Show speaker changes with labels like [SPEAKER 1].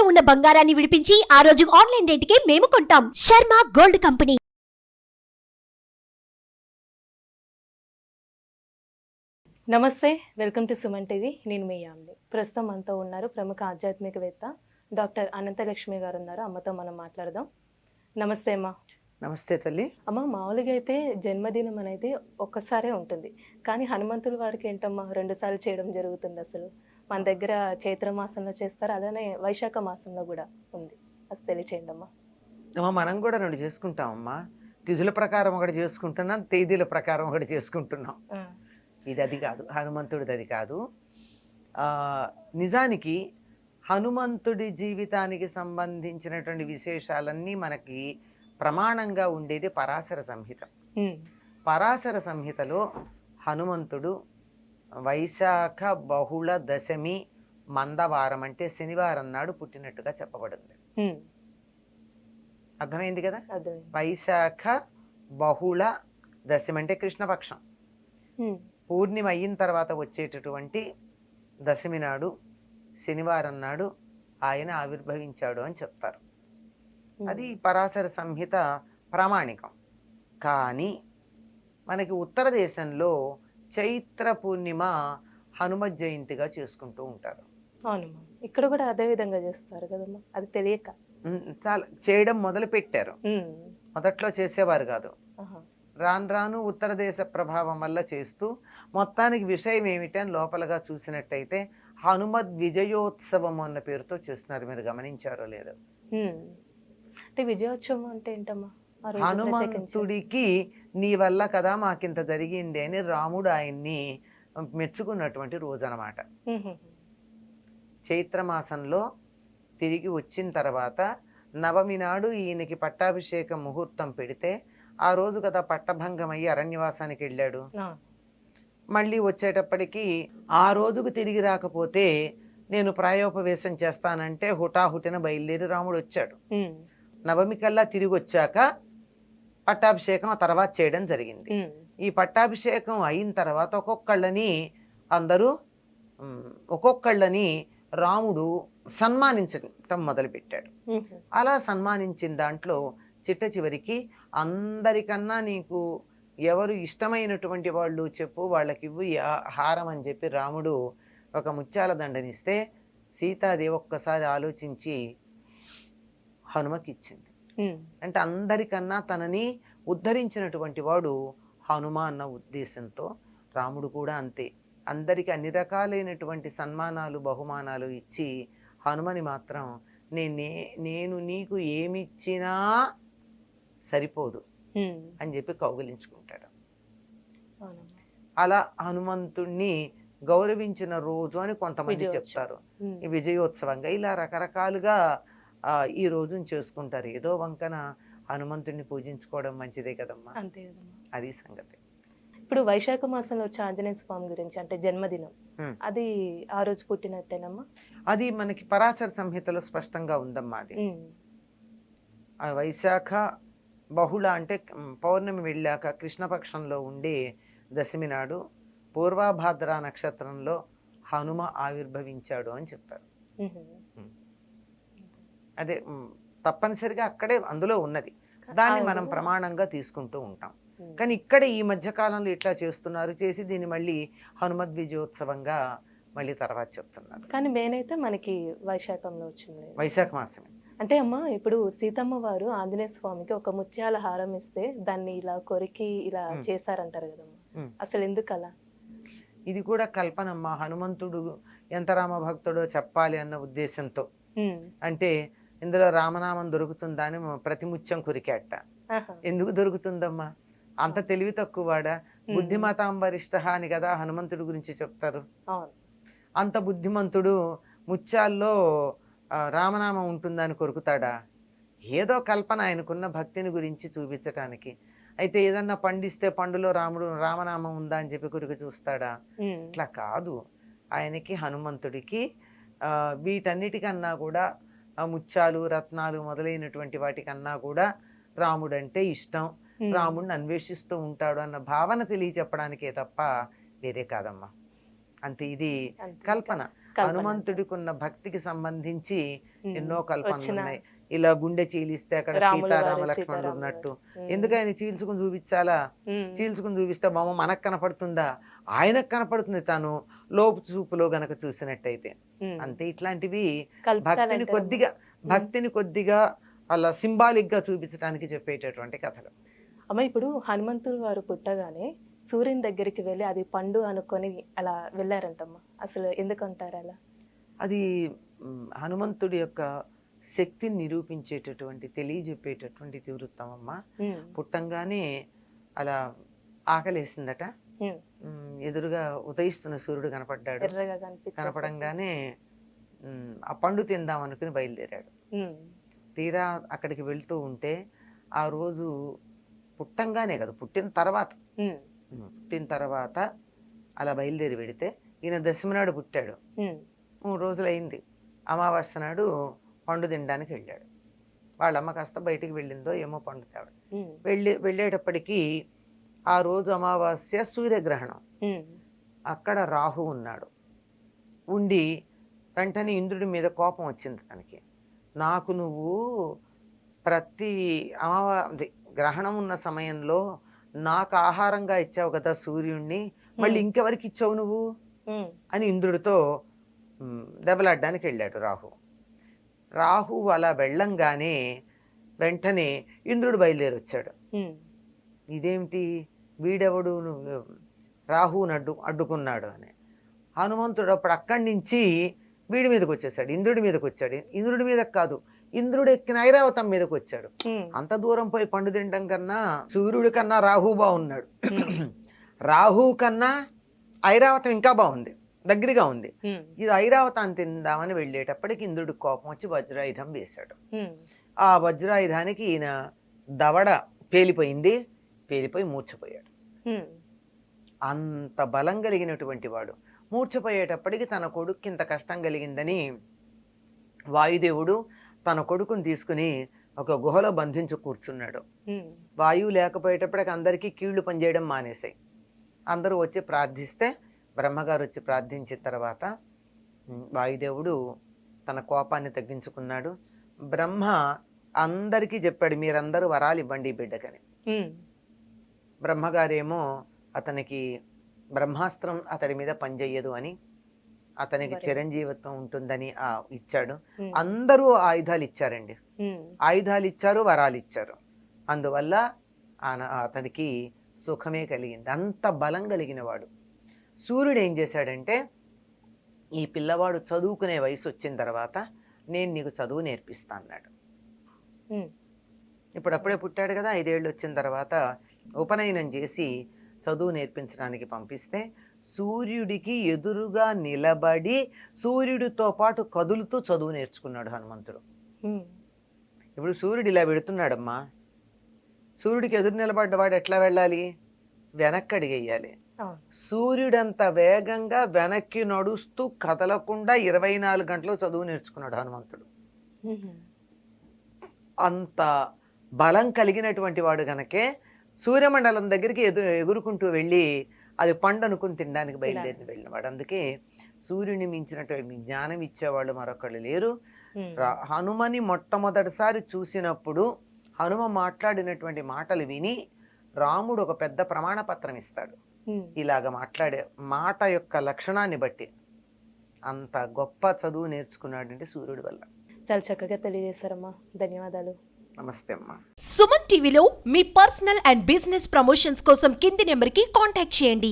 [SPEAKER 1] ఉన్న బంగారాన్ని విడిపించి ఆ రోజు ఆన్లైన్ రేటుకే మేము కొంటాం. Sharma gold company.
[SPEAKER 2] నమస్తే, వెల్కమ్ టు సుమన్ టీవీ. నేను మీ యామ్ని. ప్రస్తుతం మనతో ఉన్నారు ప్రముఖ ఆధ్యాత్మికవేత్త డాక్టర్ అనంతలక్ష్మి గారు ఉన్నారు. అమ్మతో మనం మాట్లాడదాం. నమస్తే అమ్మ.
[SPEAKER 3] నమస్తే తల్లి.
[SPEAKER 2] అమ్మ, మామూలుగా అయితే జన్మదినం అనేది ఒక్కసారే ఉంటుంది, కానీ హనుమంతుడి వారికి ఏంటమ్మా 2 సార్లు చేయడం జరుగుతుంది. అసలు మన దగ్గర చైత్ర మాసంలో చేస్తారు, అలానే వైశాఖ మాసంలో కూడా ఉంది. అసలు తెలియచేయండి అమ్మా.
[SPEAKER 3] మనం కూడా 2 చేసుకుంటామమ్మా. తిథుల ప్రకారం ఒకటి చేసుకుంటున్నాం, తేదీల ప్రకారం ఒకటి చేసుకుంటున్నాం. ఇది అది కాదు, హనుమంతుడిది అది కాదు. నిజానికి హనుమంతుడి జీవితానికి సంబంధించినటువంటి విశేషాలన్నీ మనకి ప్రమాణంగా ఉండేది పరాశర సంహిత. పరాశర సంహితలో హనుమంతుడు వైశాఖ బహుళ దశమి మందవారం అంటే శనివారం నాడు పుట్టినట్టుగా చెప్పబడింది. అర్థమైంది కదా? వైశాఖ బహుళ దశమి అంటే కృష్ణపక్షం. పూర్ణిమ అయిన తర్వాత వచ్చేటటువంటి దశమి నాడు శనివారం నాడు ఆయన ఆవిర్భవించాడు అని చెప్తారు. అది పరాశర సంహిత ప్రామాణికం. కానీ మనకి ఉత్తర దేశంలో చైత్ర పూర్ణిమ హనుమత్ జయంతిగా చేసుకుంటూ ఉంటారు.
[SPEAKER 2] అవునమ్మా, ఇక్కడ కూడా అదే విధంగా చేస్తారు కదమ్మా. అది తెలియక
[SPEAKER 3] చాలా చేయడం మొదలు పెట్టారు. మొదట్లో చేసేవారు కాదు, రాను రాను ఉత్తర దేశ ప్రభావం వల్ల చేస్తూ మొత్తానికి విషయం ఏమిటని లోపలగా చూసినట్టయితే హనుమద్ విజయోత్సవం అన్న పేరుతో చేస్తున్నారు. మీరు గమనించారో లేదో?
[SPEAKER 2] అంటే విజయోత్సవం అంటే ఏంటమ్మా?
[SPEAKER 3] హనుమంతుడికి నీ వల్ల కదా మాకింత జరిగింది అని రాముడు ఆయన్ని మెచ్చుకున్నటువంటి రోజు అన్నమాట. చైత్రమాసంలో తిరిగి వచ్చిన తర్వాత నవమి నాడు ఈయనకి పట్టాభిషేకం ముహూర్తం పెడితే ఆ రోజు కదా పట్టభంగం అయ్యి అరణ్యవాసానికి వెళ్ళాడు. మళ్ళీ వచ్చేటప్పటికి ఆ రోజుకు తిరిగి రాకపోతే నేను ప్రాయోపవేశం చేస్తానంటే హుటాహుటిన బయలుదేరి రాముడు వచ్చాడు. నవమి కల్లా తిరిగి వచ్చాక పట్టాభిషేకం ఆ తర్వాత చేయడం జరిగింది. ఈ పట్టాభిషేకం అయిన తర్వాత ఒక్కొక్కళ్ళని రాముడు సన్మానించటం మొదలుపెట్టాడు. అలా సన్మానించిన దాంట్లో చిట్ట చివరికి అందరికన్నా నీకు ఎవరు ఇష్టమైనటువంటి వాళ్ళు చెప్పు, వాళ్ళకి ఇవ్వు హారం అని చెప్పి రాముడు ఒక ముత్యాల దండనిస్తే సీతాదేవి ఒక్కసారి ఆలోచించి హనుమకి ఇచ్చింది. అంటే అందరికన్నా తనని ఉద్ధరించినటువంటి వాడు హనుమ అన్న ఉద్దేశంతో రాముడు కూడా అంతే అందరికి అన్ని రకాలైనటువంటి సన్మానాలు బహుమానాలు ఇచ్చి హనుమని మాత్రం నేను నీకు ఏమిచ్చినా సరిపోదు అని చెప్పి కౌగిలించుకుంటాడు. అలా హనుమంతుణ్ణి గౌరవించిన రోజు అని కొంతమంది చెప్తారు. ఈ విజయోత్సవంగా ఇలా రకరకాలుగా ఈ రోజును చేసుకుంటారు. ఏదో వంకన హనుమంతుడిని పూజించుకోవడం మంచిదే కదమ్మా.
[SPEAKER 2] అంతే కదమ్మా,
[SPEAKER 3] అది సంగతి.
[SPEAKER 2] ఇప్పుడు వైశాఖ మాసంలో వచ్చే ఆంజనేయ స్వామి గురించి అంటే జన్మదినం, అది ఆ రోజు పుట్టినట్టేనమ్మా?
[SPEAKER 3] అది మనకి పరాశర సంహితలో స్పష్టంగా ఉందమ్మా. అది వైశాఖ బహుళ అంటే పౌర్ణమి వెళ్ళాక కృష్ణపక్షంలో ఉండే దశమి నాడు పూర్వభాద్ర నక్షత్రంలో హనుమ ఆవిర్భవించాడు అని చెప్పారు. అదే తప్పనిసరిగా అక్కడే అందులో ఉన్నది, దాన్ని మనం ప్రమాణంగా తీసుకుంటూ ఉంటాం. కానీ ఇక్కడ ఈ మధ్య కాలంలో ఇట్లా చేస్తున్నారు, చేసి దీన్ని మళ్ళీ హనుమద్ విజయోత్సవంగా మళ్ళీ తర్వాత చెప్తున్నారు.
[SPEAKER 2] కానీ మెయిన్ అయితే మనకి వైశాఖంలో వచ్చింది,
[SPEAKER 3] వైశాఖ మాసమే.
[SPEAKER 2] అంటే అమ్మ, ఇప్పుడు సీతమ్మ వారు ఆంజనేయ స్వామికి ఒక ముత్యాల హారం ఇస్తే దాన్ని ఇలా కొరికి ఇలా చేశారంటారు కదమ్మా, అసలు ఎందుకు అలా?
[SPEAKER 3] ఇది కూడా కల్పనమ్మా. హనుమంతుడు ఎంత రామ భక్తుడో చెప్పాలి అన్న ఉద్దేశంతో. అంటే ఇందులో రామనామం దొరుకుతుందా అని ప్రతి ముత్యం కొరికేట. ఎందుకు దొరుకుతుందమ్మా? అంత తెలివి తక్కువవాడా? బుద్ధిమతాంబరిష్ట అని కదా హనుమంతుడి గురించి చెప్తారు. అంత బుద్ధిమంతుడు ముత్యాల్లో రామనామం ఉంటుందని కొరుకుతాడా? ఏదో కల్పన, ఆయనకున్న భక్తిని గురించి చూపించటానికి. అయితే ఏదన్నా పండిస్తే పండులో రామనామం ఉందా అని చెప్పి కొరికి చూస్తాడా? ఇట్లా కాదు. ఆయనకి హనుమంతుడికి వీటన్నిటికన్నా కూడా ముత్యాలు రత్నాలు మొదలైనటువంటి వాటికన్నా కూడా రాముడంటే ఇష్టం, రాముడిని అన్వేషిస్తూ ఉంటాడు అన్న భావన తెలియచెప్పడానికే తప్ప వేరే కాదమ్మా. అంతే, ఇది కల్పన.
[SPEAKER 2] కల్పన.
[SPEAKER 3] హనుమంతుడికి ఉన్న భక్తికి సంబంధించి
[SPEAKER 2] ఉమ్.
[SPEAKER 3] ఎన్నో కల్పనలు
[SPEAKER 2] వచ్చిన
[SPEAKER 3] ఉన్నాయి. ఇలా గుండె చీలిస్తే అక్కడ
[SPEAKER 2] రాముల వారు,
[SPEAKER 3] సీతారామ లక్ష్మణులు
[SPEAKER 2] సీతారాములు
[SPEAKER 3] ఉన్నట్టు.
[SPEAKER 2] ఉమ్.
[SPEAKER 3] ఎందుకు ఆయన చీల్చుకుని చూపించాలా?
[SPEAKER 2] ఉమ్.
[SPEAKER 3] చీల్చుకుని చూపిస్తే బొమ్మ మనకు కనపడుతుందా? ఆయనకు కనపడుతుంది తాను లోపు చూపులో గనక చూసినట్టయితే.
[SPEAKER 2] ఉమ్.
[SPEAKER 3] అంతే ఇట్లాంటివి
[SPEAKER 2] కల్పితాలు
[SPEAKER 3] భక్తిని
[SPEAKER 2] అంటారమ్మా.
[SPEAKER 3] కొద్దిగా అలా సింబాలిక్ గా చూపించడానికి చెప్పేటటువంటి కథలు.
[SPEAKER 2] అమ్మ ఇప్పుడు హనుమంతుడు వారు పుట్టగానే సూర్యుని దగ్గరికి వెళ్ళి అది పండు అనుకొని అలా వెళ్ళారంటమ్మా. అసలు ఎందుకంటారు అలా?
[SPEAKER 3] అది హనుమంతుడి యొక్క శక్తిని నిరూపించేటటువంటి తెలియజెప్పేటటువంటి తీవృత్తం అమ్మ.
[SPEAKER 2] ఉమ్.
[SPEAKER 3] పుట్టంగానే అలా ఆకలేసిందట.
[SPEAKER 2] ఉమ్.
[SPEAKER 3] ఎదురుగా ఉదయిస్తున్న సూర్యుడు కనపడ్డాడు.
[SPEAKER 2] ఎర్రగా కనిపించేసరికి.
[SPEAKER 3] కనపడంగానే ఆ పండు తిందాం అనుకుని బయలుదేరాడు.
[SPEAKER 2] ఉమ్.
[SPEAKER 3] తీరా అక్కడికి వెళ్తూ ఉంటే ఆ రోజు పుట్టంగానే కదా, పుట్టిన తర్వాత
[SPEAKER 2] ఉమ్.
[SPEAKER 3] పుట్టిన తర్వాత అలా బయలుదేరి వెడితే ఈయన దశమి నాడు పుట్టాడు.
[SPEAKER 2] ఉమ్.
[SPEAKER 3] 3 రోజులైంది. అమావాస్య నాడు పండు తినడానికి వెళ్ళాడు. వాళ్ళమ్మ కాస్త బయటికి వెళ్ళిందో ఏమో పండు తేవడం.
[SPEAKER 2] ఉమ్.
[SPEAKER 3] వెళ్ళేటప్పటికీ ఆ రోజు అమావాస్య సూర్యగ్రహణం.
[SPEAKER 2] ఉమ్.
[SPEAKER 3] అక్కడ రాహు ఉన్నాడు. ఉండి వెంటనే ఇంద్రుడి మీద కోపం వచ్చింది తనకి. నాకు నువ్వు ప్రతి గ్రహణం ఉన్న సమయంలో నాకు ఆహారంగా ఇచ్చావు కదా సూర్యుడిని, మళ్ళీ ఇంకెవరికి ఇచ్చావు నువ్వు
[SPEAKER 2] ఉమ్.
[SPEAKER 3] అని ఇంద్రుడితో దెబ్బలాడడానికి వెళ్ళాడు రాహు అలా వెళ్ళంగానే వెంటనే ఇంద్రుడు బయలుదేరి వచ్చాడు.
[SPEAKER 2] ఉమ్.
[SPEAKER 3] ఇదేమిటి వీడెవడు నువ్వు రాహుని అడ్డుకున్నాడు అని. హనుమంతుడు అప్పుడు అక్కడి నుంచి వీడి మీదకి వచ్చేసాడు, ఇంద్రుడి మీదకి వచ్చాడు. ఇంద్రుడి మీదకి కాదు, ఇంద్రుడు ఎక్కిన ఐరావతం మీదకి వచ్చాడు.
[SPEAKER 2] ఉమ్.
[SPEAKER 3] అంత దూరం పోయి పండు తినడం కన్నా సూర్యుడి కన్నా రాహు బాగున్నాడు. రాహు కన్నా ఐరావతం ఇంకా బాగుంది, దగ్గరగా ఉంది.
[SPEAKER 2] ఉమ్.
[SPEAKER 3] ఇది ఐరావతాన్ని తిందామని వెళ్ళేటప్పటికి ఇంద్రుడికి కోపం వచ్చి వజ్రాయుధం వేశాడు.
[SPEAKER 2] ఉమ్.
[SPEAKER 3] ఆ వజ్రాయుధానికి ఈయన దవడ పేలిపోయి మూర్ఛపోయాడు.
[SPEAKER 2] ఉమ్.
[SPEAKER 3] అంత బలం కలిగినటువంటి వాడు మూర్ఛపోయేటప్పటికి తన కొడుక్కి ఇంత కష్టం కలిగిందని వాయుదేవుడు తన కొడుకుని తీసుకుని ఒక గుహలో బంధించి కూర్చున్నాడు.
[SPEAKER 2] ఉమ్.
[SPEAKER 3] వాయువు లేకపోయేటప్పటికి అందరికీ కీళ్లు పనిచేయడం మానేశాయి. అందరూ వచ్చి ప్రార్థిస్తే బ్రహ్మగారు వచ్చి ప్రార్థించిన తర్వాత వాయుదేవుడు తన కోపాన్ని తగ్గించుకున్నాడు. బ్రహ్మ అందరికీ చెప్పాడు, మీరందరూ వరాలు ఇవ్వండి ఈ బిడ్డకని.
[SPEAKER 2] ఉమ్.
[SPEAKER 3] బ్రహ్మగారేమో అతనికి బ్రహ్మాస్త్రం అతడి మీద పనిచేయదు అని, అతనికి చిరంజీవిత్వం ఉంటుందని ఇచ్చాడు.
[SPEAKER 2] ఉమ్.
[SPEAKER 3] అందరూ ఆయుధాలు ఇచ్చారండి,
[SPEAKER 2] ఉమ్.
[SPEAKER 3] ఆయుధాలు ఇచ్చారు, వరాలు ఇచ్చారు. అందువల్ల అతనికి సుఖమే కలిగింది. అంత బలం కలిగిన వాడు. సూర్యుడు ఏం చేశాడంటే, ఈ పిల్లవాడు చదువుకునే వయసు వచ్చిన తర్వాత నేను నీకు చదువు నేర్పిస్తా అన్నాడు.
[SPEAKER 2] ఉమ్.
[SPEAKER 3] ఇప్పుడప్పుడే పుట్టాడు కదా, 5 ఏళ్ళు వచ్చిన తర్వాత ఉపనయనం చేసి చదువు నేర్పించడానికి పంపిస్తే సూర్యుడికి ఎదురుగా నిలబడి సూర్యుడితో పాటు కదులుతూ చదువు నేర్చుకున్నాడు హనుమంతుడు.
[SPEAKER 2] ఉమ్.
[SPEAKER 3] ఇప్పుడు సూర్యుడు ఇలా పెడుతున్నాడమ్మా, సూర్యుడికి ఎదురు నిలబడ్డవాడు ఎట్లా వెళ్ళాలి? వెనక్కి అడిగేయాలి.
[SPEAKER 2] అవును.
[SPEAKER 3] సూర్యుడంత వేగంగా వెనక్కి నడుస్తూ కదలకుండా 24 గంటలు చదువు నేర్చుకున్నాడు హనుమంతుడు.
[SPEAKER 2] ఉమ్.
[SPEAKER 3] అంత బలం కలిగినటువంటి వాడు గనకే సూర్యమండలం దగ్గరికి ఎగురుకుంటూ వెళ్ళి అది పండు అనుకుని తినడానికి బయలుదేరి వెళ్ళినవాడు. అందుకే సూర్యుని మించినటువంటి జ్ఞానం ఇచ్చేవాళ్ళు మరొకళ్ళు లేరు.
[SPEAKER 2] ఉమ్.
[SPEAKER 3] హనుమని మొట్టమొదటిసారి చూసినప్పుడు హనుమ మాట్లాడినటువంటి మాటలు విని రాముడు ఒక పెద్ద ప్రమాణ పత్రం ఇస్తాడు.
[SPEAKER 2] ఉమ్.
[SPEAKER 3] ఇలాగ మాట్లాడే మాట యొక్క లక్షణాన్ని బట్టి అంత గొప్ప చదువు నేర్చుకున్నాడంటే సూర్యుడి వల్ల.
[SPEAKER 2] చాలా చక్కగా తెలియజేశారమ్మా, ధన్యవాదాలు.
[SPEAKER 3] నమస్తే అమ్మా.
[SPEAKER 1] సుమన్ టీవీలో మీ పర్సనల్ అండ్ బిజినెస్ ప్రమోషన్స్ కోసం కింది నెంబర్కి కాంటాక్ట్ చేయండి.